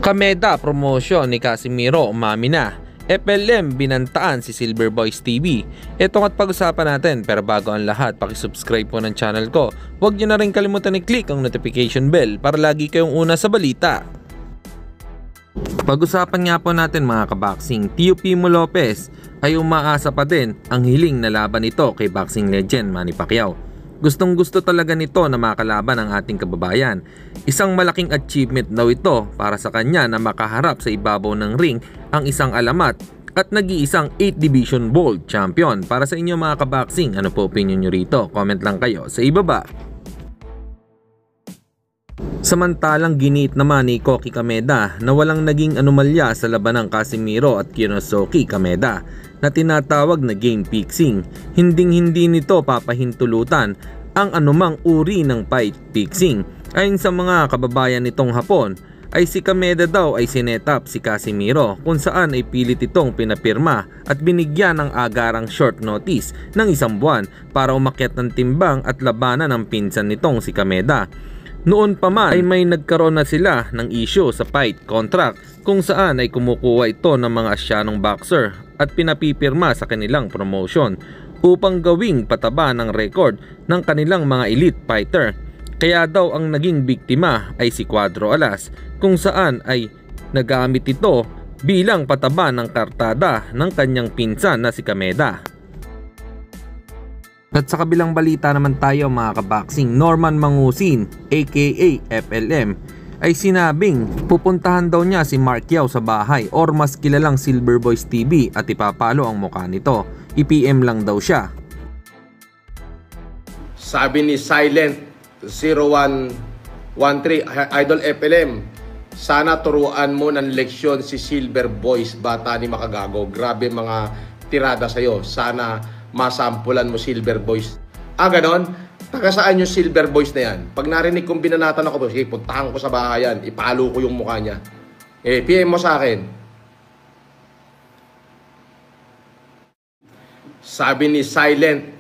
Kameda promotion ni Casimiro umami na. FLM binantaan si Silver Boys TV. Ito at pag-usapan natin, pero bago ang lahat, pakisubscribe po ng channel ko. Huwag nyo na rin kalimutan i-click ang notification bell para lagi kayong una sa balita. Pag-usapan nga po natin mga kaboxing, Teofimo Lopez ay umaasa pa din ang hiling na laban nito kay boxing legend Manny Pacquiao. Gustong gusto talaga nito na makalaban ang ating kababayan. Isang malaking achievement daw ito para sa kanya na makaharap sa ibabaw ng ring ang isang alamat at nag-iisang 8 Division World Champion. Para sa inyo mga kaboxing, ano po opinion nyo rito? Comment lang kayo sa ibaba. Samantalang giniit naman ni Koki Kameda na walang naging anomalya sa laban ng Casimiro at Kinosuke Kameda na tinatawag na game fixing. Hinding-hindi nito papahintulutan ang anumang uri ng fight fixing. Ayon sa mga kababayan nitong Hapon, ay si Kameda daw ay sinetap si Casimiro kung saan ay pilit itong pinapirma at binigyan ng agarang short notice ng isang buwan para umakyat ng timbang at labanan ng pinsan nitong si Kameda. Noon pa man ay may nagkaroon na sila ng issue sa fight contract kung saan ay kumukuha ito ng mga Asyanong boxer at pinapipirma sa kanilang promotion upang gawing pataba ng record ng kanilang mga elite fighter. Kaya daw ang naging biktima ay si Cuadro Alas kung saan ay nagamit ito bilang pataba ng kartada ng kanyang pinsan na si Kameda. At sa kabilang balita naman tayo mga kaboxing, Norman Mangusin aka FLM ay sinabing pupuntahan daw niya si Mark Yao sa bahay or mas kilalang Silver Boys TV at ipapalo ang mukha nito. I-PM lang daw siya. Sabi ni Silent 0113 Idol FLM, sana turuan mo ng leksyon si Silver Boys, bata ni makagago. Grabe mga tirada sa'yo. Sana masampulan mo Silver Boys. Ganon? Taga saan yung Silver Boys na yan? Pag narinig kong binanatan ako, sige, puntahan ko sa bahayan, ipalo ko yung mukha niya. PM mo sa akin. Sabi ni Silent